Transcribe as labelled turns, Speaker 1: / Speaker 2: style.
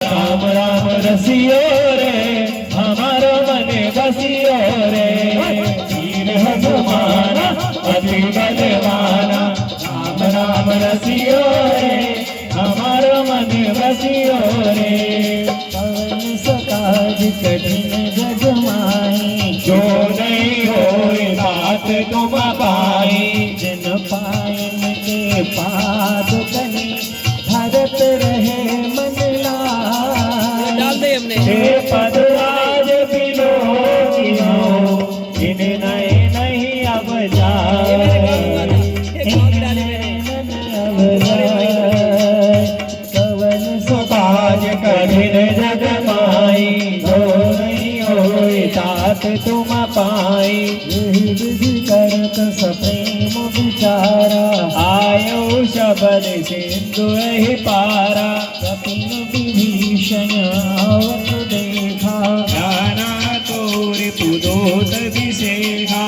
Speaker 1: राम राम रसियो रे हमारो मने बसियो रे वीर हनुमान अति बलवाना राम राम रसियो रे हमारो मने बसियो रे
Speaker 2: पवन सकाज कठिन जग माही
Speaker 1: जो नहीं होए बात तुम पाई
Speaker 2: जिन पायन के पाद कनी भरत रहे मन
Speaker 3: डाल दे हमने
Speaker 1: हे पद आज बिलो इन नए नहीं अब
Speaker 3: ये मेरे गाँव का था एक गाँव की डाली मैंने
Speaker 2: कवन
Speaker 1: सुकाज कठिन जग माई हो नहीं होए तात तुम पाई
Speaker 2: विधि करत सप्रेम विचारा
Speaker 1: आयो शबद सिंधु ही पारा
Speaker 2: कपिन विभीषण आवत देखा
Speaker 1: ज्ञाना तोरि पुदोत विशेषा